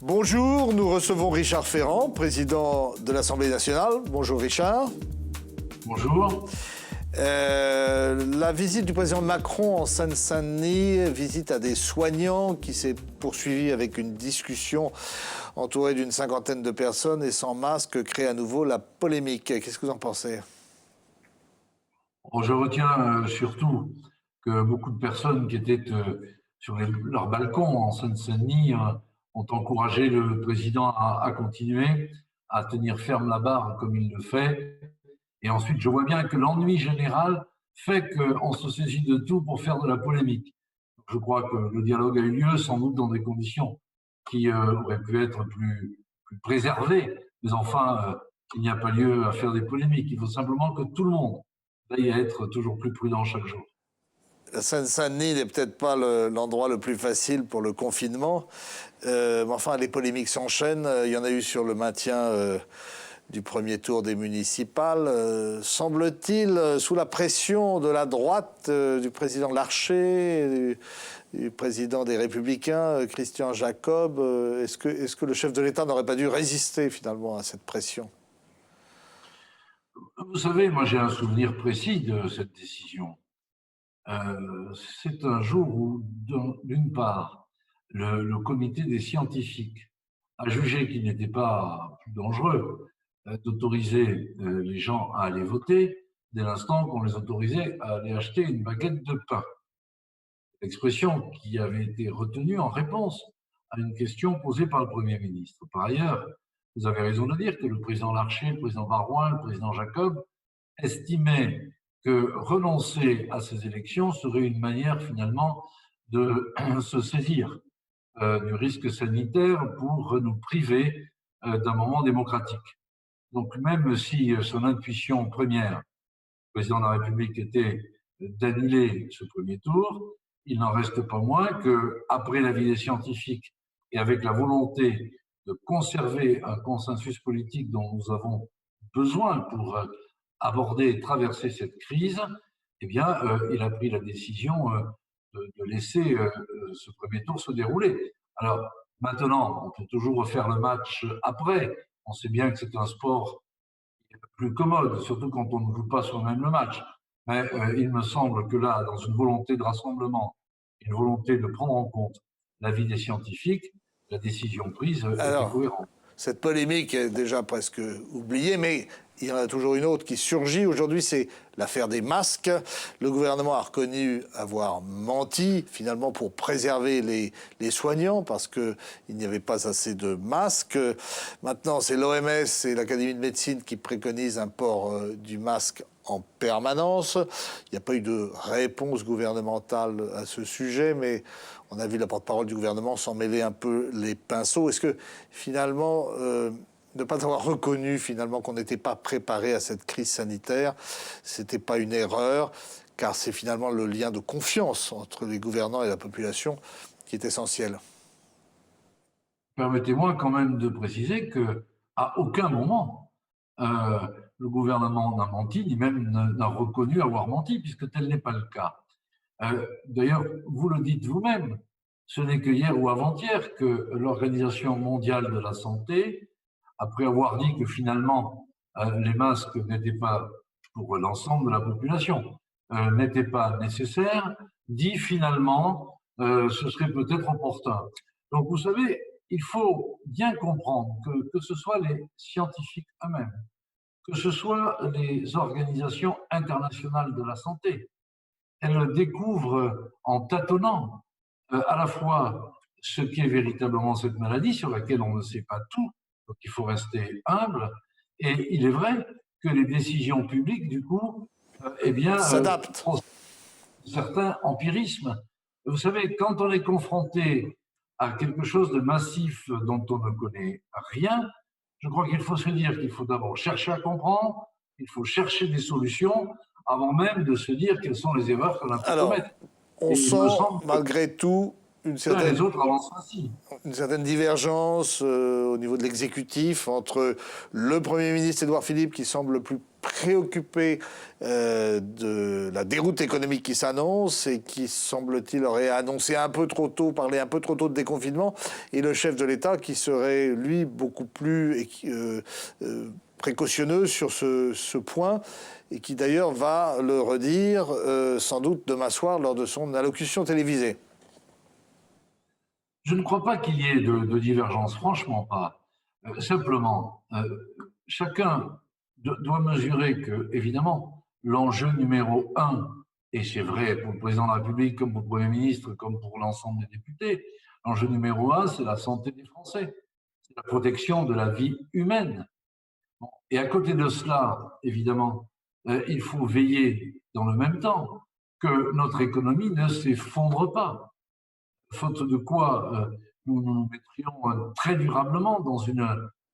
Bonjour, nous recevons Richard Ferrand, président de l'Assemblée nationale. Bonjour Richard. Bonjour. La visite du président Macron en Seine-Saint-Denis, visite à des soignants qui s'est poursuivie avec une discussion entourée d'une cinquantaine de personnes et sans masque, crée à nouveau la polémique. Qu'est-ce que vous en pensez? Je retiens surtout que beaucoup de personnes qui étaient sur leur balcon en Seine-Saint-Denis ont encouragé le président à continuer, à tenir ferme la barre comme il le fait. Et ensuite, je vois bien que l'ennui général fait qu'on se saisit de tout pour faire de la polémique. Je crois que le dialogue a eu lieu sans doute dans des conditions qui auraient pu être plus préservées. Mais enfin, il n'y a pas lieu à faire des polémiques. Il faut simplement que tout le monde veille à être toujours plus prudent chaque jour. La Seine-Saint-Denis n'est peut-être pas l'endroit le plus facile pour le confinement. Mais enfin, les polémiques s'enchaînent. Il y en a eu sur le maintien du premier tour des municipales. Semble-t-il, sous la pression de la droite, du président Larcher, du président des Républicains, Christian Jacob, est-ce que le chef de l'État n'aurait pas dû résister finalement à cette pression? Vous savez, moi j'ai un souvenir précis de cette décision. C'est un jour où, d'une part, le comité des scientifiques a jugé qu'il n'était pas plus dangereux d'autoriser les gens à aller voter dès l'instant qu'on les autorisait à aller acheter une baguette de pain. L'expression qui avait été retenue en réponse à une question posée par le Premier ministre. Par ailleurs, vous avez raison de dire que le président Larcher, le président Baroin, le président Jacob estimaient que renoncer à ces élections serait une manière finalement de se saisir du risque sanitaire pour nous priver d'un moment démocratique. Donc même si son intuition première, le président de la République, était d'annuler ce premier tour, il n'en reste pas moins qu'après l'avis des scientifiques et avec la volonté de conserver un consensus politique dont nous avons besoin pour aborder et traverser cette crise, eh bien, il a pris la décision de laisser ce premier tour se dérouler. Alors, maintenant, on peut toujours refaire le match après. On sait bien que c'est un sport plus commode, surtout quand on ne joue pas soi-même le match. Mais il me semble que là, dans une volonté de rassemblement, une volonté de prendre en compte l'avis des scientifiques, la décision prise était cohérente. Cette polémique est déjà presque oubliée, mais il y en a toujours une autre qui surgit. Aujourd'hui, c'est l'affaire des masques. Le gouvernement a reconnu avoir menti, finalement, pour préserver les soignants, parce qu'il n'y avait pas assez de masques. Maintenant, c'est l'OMS et l'Académie de médecine qui préconisent un port du masque en permanence. Il n'y a pas eu de réponse gouvernementale à ce sujet, mais on a vu la porte-parole du gouvernement s'en mêler un peu les pinceaux. Est-ce que finalement, ne pas avoir reconnu finalement qu'on n'était pas préparé à cette crise sanitaire, c'était pas une erreur, car c'est finalement le lien de confiance entre les gouvernants et la population qui est essentiel. Permettez-moi quand même de préciser qu'à aucun moment, le gouvernement n'a menti, ni même n'a reconnu avoir menti, puisque tel n'est pas le cas. D'ailleurs, vous le dites vous-même, ce n'est que hier ou avant-hier que l'Organisation mondiale de la santé, après avoir dit que finalement les masques n'étaient pas pour l'ensemble de la population, n'étaient pas nécessaires, dit finalement ce serait peut-être opportun. Donc vous savez, il faut bien comprendre que ce soit les scientifiques eux-mêmes, que ce soit les organisations internationales de la santé, elles découvrent en tâtonnant à la fois ce qu'est véritablement cette maladie sur laquelle on ne sait pas tout, donc il faut rester humble, et il est vrai que les décisions publiques, du coup, eh bien, s'adaptent. Certains empirismes. Vous savez, quand on est confronté à quelque chose de massif dont on ne connaît rien, je crois qu'il faut se dire qu'il faut d'abord chercher à comprendre, il faut chercher des solutions avant même de se dire quelles sont les erreurs qu'on a pu commettre. On sent malgré tout Les autres avancent ainsi. Une certaine divergence au niveau de l'exécutif entre le Premier ministre Édouard Philippe, qui semble le plus préoccupé de la déroute économique qui s'annonce et qui, semble-t-il, aurait annoncé un peu trop tôt, parlé un peu trop tôt de déconfinement, et le chef de l'État qui serait, lui, beaucoup plus précautionneux sur ce point, et qui d'ailleurs va le redire sans doute demain soir lors de son allocution télévisée. Je ne crois pas qu'il y ait de divergence, franchement pas. Simplement, chacun doit mesurer que, évidemment, l'enjeu numéro un, et c'est vrai pour le président de la République, comme pour le Premier ministre, comme pour l'ensemble des députés, l'enjeu numéro un, c'est la santé des Français, c'est la protection de la vie humaine. Bon. Et à côté de cela, évidemment, il faut veiller dans le même temps que notre économie ne s'effondre pas. Faute de quoi nous nous mettrions très durablement dans une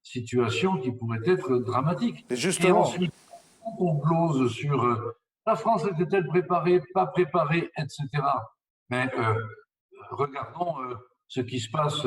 situation qui pourrait être dramatique. Et justement, et ensuite, quand on glose sur la France était-elle préparée, pas préparée, etc. Mais regardons ce qui se passe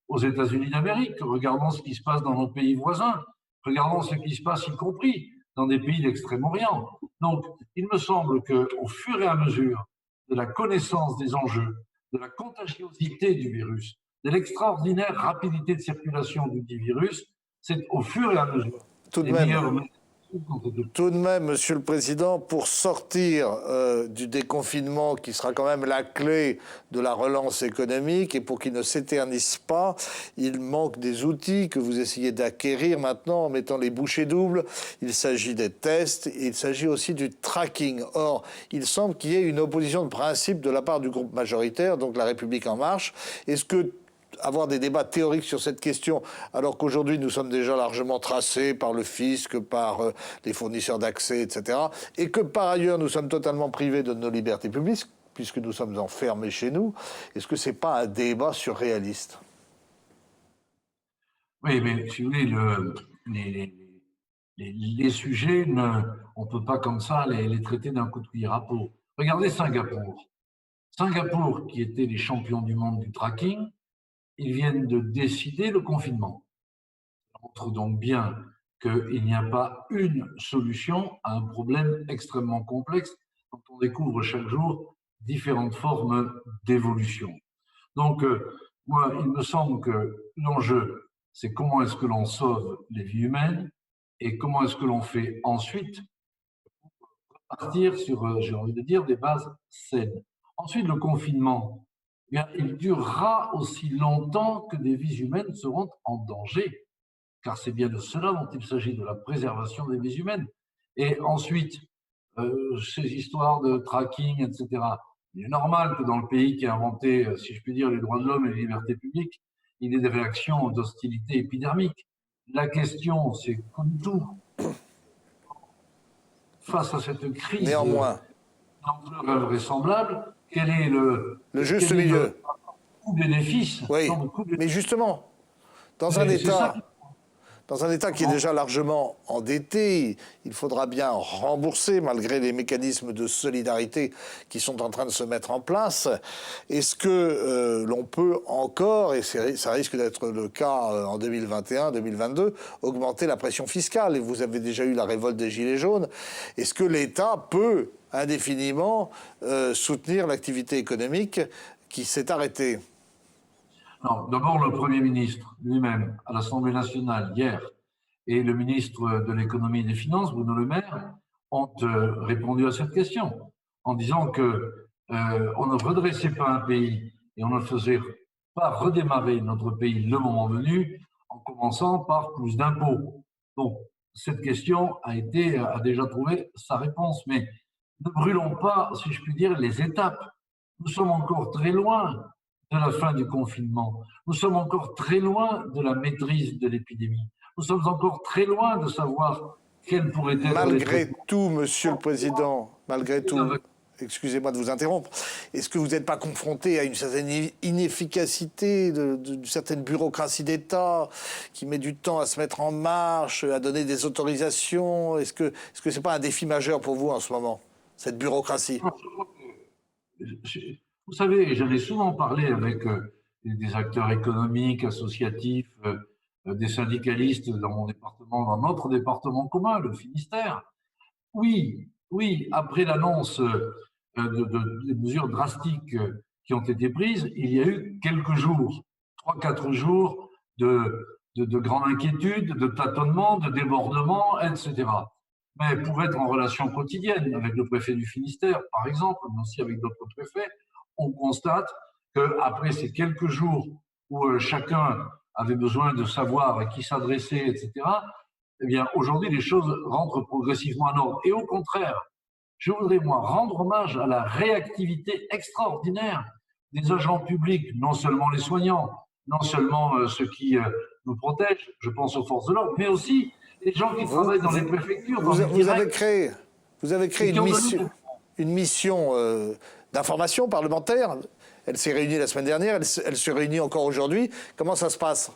aux États-Unis d'Amérique, regardons ce qui se passe dans nos pays voisins, regardons ce qui se passe y compris dans des pays d'Extrême-Orient. Donc, il me semble qu'au fur et à mesure de la connaissance des enjeux, de la contagiosité du virus, de l'extraordinaire rapidité de circulation du dit virus, c'est au fur et à mesure tout de même, Monsieur le Président, pour sortir du déconfinement qui sera quand même la clé de la relance économique et pour qu'il ne s'éternise pas, il manque des outils que vous essayez d'acquérir maintenant en mettant les bouchées doubles. Il s'agit des tests et il s'agit aussi du tracking. Or, il semble qu'il y ait une opposition de principe de la part du groupe majoritaire, donc La République En Marche. Est-ce que avoir des débats théoriques sur cette question, alors qu'aujourd'hui nous sommes déjà largement tracés par le fisc, par les fournisseurs d'accès, etc., et que par ailleurs nous sommes totalement privés de nos libertés publiques, puisque nous sommes enfermés chez nous, est-ce que ce n'est pas un débat surréaliste? Oui, mais si vous voulez, les sujets, on ne peut pas comme ça les traiter d'un coup de cuillère à peau. Regardez Singapour. Singapour, qui était les champions du monde du tracking, ils viennent de décider le confinement. Ça montre donc bien qu'il n'y a pas une solution à un problème extrêmement complexe dont on découvre chaque jour différentes formes d'évolution. Donc, moi, il me semble que l'enjeu, c'est comment est-ce que l'on sauve les vies humaines et comment est-ce que l'on fait ensuite partir sur, j'ai envie de dire, des bases saines. Ensuite, le confinement, eh bien, il durera aussi longtemps que des vies humaines seront en danger, car c'est bien de cela dont il s'agit, de la préservation des vies humaines. Et ensuite, ces histoires de tracking, etc. Il est normal que dans le pays qui a inventé, si je puis dire, les droits de l'homme et les libertés publiques, il y ait des réactions d'hostilité épidermique. La question, c'est comme tout, face à cette crise néanmoins d'ampleur invraisemblable, quel est le juste milieu, coût-bénéfice? oui, mais justement, dans un État qui est déjà largement endetté, il faudra bien rembourser, malgré les mécanismes de solidarité qui sont en train de se mettre en place. Est-ce que l'on peut encore, et ça risque d'être le cas en 2021, 2022, augmenter la pression fiscale? Et vous avez déjà eu la révolte des Gilets jaunes. Est-ce que l'État peut indéfiniment soutenir l'activité économique qui s'est arrêtée? Non, d'abord, le Premier ministre lui-même, à l'Assemblée nationale hier, et le ministre de l'Économie et des Finances, Bruno Le Maire, ont répondu à cette question en disant que on ne redressait pas un pays et on ne faisait pas redémarrer notre pays le moment venu en commençant par plus d'impôts. Donc, cette question a déjà trouvé sa réponse, mais ne brûlons pas, si je puis dire, les étapes. Nous sommes encore très loin de la fin du confinement. Nous sommes encore très loin de la maîtrise de l'épidémie. Nous sommes encore très loin de savoir quels pourraient être Malgré tout, Monsieur le Président, malgré tout, excusez-moi de vous interrompre, est-ce que vous n'êtes pas confronté à une certaine inefficacité, d'une certaine bureaucratie d'État qui met du temps à se mettre en marche, à donner des autorisations? Est-ce que ce n'est pas un défi majeur pour vous en ce moment, cette bureaucratie? Vous savez, j'en ai souvent parlé avec des acteurs économiques, associatifs, des syndicalistes dans mon département, dans notre département commun, le Finistère. Oui, oui, après l'annonce des mesures drastiques qui ont été prises, il y a eu quelques jours, 3, 4 jours de grande inquiétude, de tâtonnement, de débordement, etc. Mais pour être en relation quotidienne avec le préfet du Finistère, par exemple, mais aussi avec d'autres préfets, on constate qu'après ces quelques jours où chacun avait besoin de savoir à qui s'adresser, etc., eh bien, aujourd'hui, les choses rentrent progressivement en ordre. Et au contraire, je voudrais, moi, rendre hommage à la réactivité extraordinaire des agents publics, non seulement les soignants, non seulement ceux qui nous protègent, je pense aux forces de l'ordre, mais aussi les gens qui travaillent dans les préfectures, dans les directs. Vous avez créé une mission d'information parlementaire. Elle s'est réunie la semaine dernière, elle se réunit encore aujourd'hui. Comment ça se passe?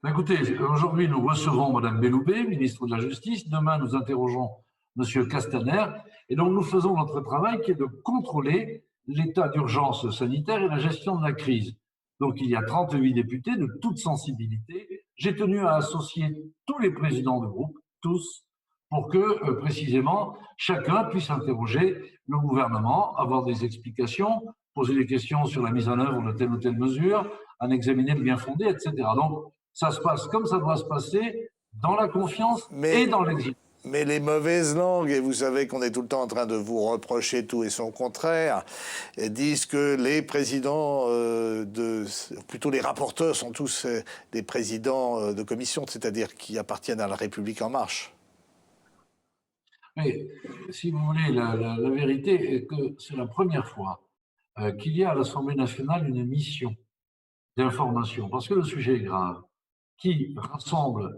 Écoutez, aujourd'hui, nous recevons Mme Belloubet, ministre de la Justice. Demain, nous interrogeons M. Castaner. Et donc, nous faisons notre travail qui est de contrôler l'état d'urgence sanitaire et la gestion de la crise. Donc, il y a 38 députés de toute sensibilité. J'ai tenu à associer tous les présidents de groupe, tous, pour que, précisément, chacun puisse interroger le gouvernement, avoir des explications, poser des questions sur la mise en œuvre de telle ou telle mesure, en examiner le bien fondé, etc. Donc, ça se passe comme ça doit se passer, dans la confiance et dans l'exigence. Mais les mauvaises langues, et vous savez qu'on est tout le temps en train de vous reprocher tout et son contraire, disent que les présidents, plutôt les rapporteurs, sont tous des présidents de commission, c'est-à-dire qui appartiennent à la République En Marche. Mais si vous voulez, la vérité est que c'est la première fois qu'il y a à l'Assemblée nationale une mission d'information, parce que le sujet est grave, qui rassemble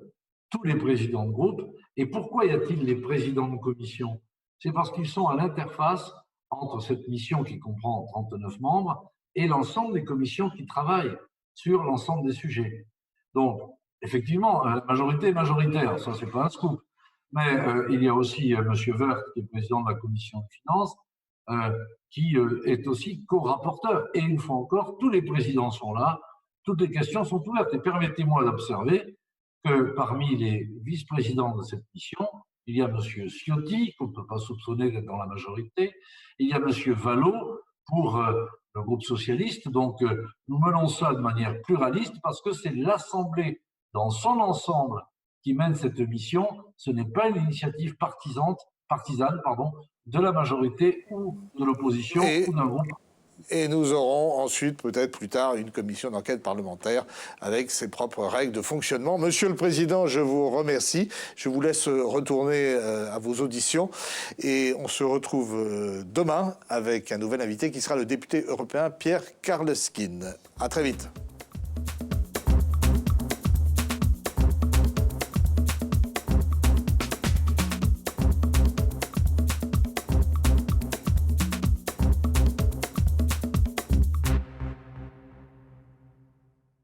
tous les présidents de groupe. Et pourquoi y a-t-il les présidents de commission? C'est parce qu'ils sont à l'interface entre cette mission qui comprend 39 membres et l'ensemble des commissions qui travaillent sur l'ensemble des sujets. Donc, effectivement, la majorité est majoritaire, ça c'est pas un scoop. Mais il y a aussi M. Woerth, qui est président de la commission des finances, qui est aussi co-rapporteur. Et une fois encore, tous les présidents sont là, toutes les questions sont ouvertes. Et permettez-moi d'observer que parmi les vice-présidents de cette mission, il y a M. Ciotti, qu'on ne peut pas soupçonner d'être dans la majorité, il y a M. Vallaud pour le groupe socialiste. Donc, nous menons ça de manière pluraliste parce que c'est l'Assemblée dans son ensemble qui mène cette mission. Ce n'est pas une initiative partisane de la majorité ou de l'opposition ou d'un groupe. Et nous aurons ensuite, peut-être plus tard, une commission d'enquête parlementaire avec ses propres règles de fonctionnement. Monsieur le Président, je vous remercie. Je vous laisse retourner à vos auditions. Et on se retrouve demain avec un nouvel invité qui sera le député européen Pierre Karleskind. À très vite.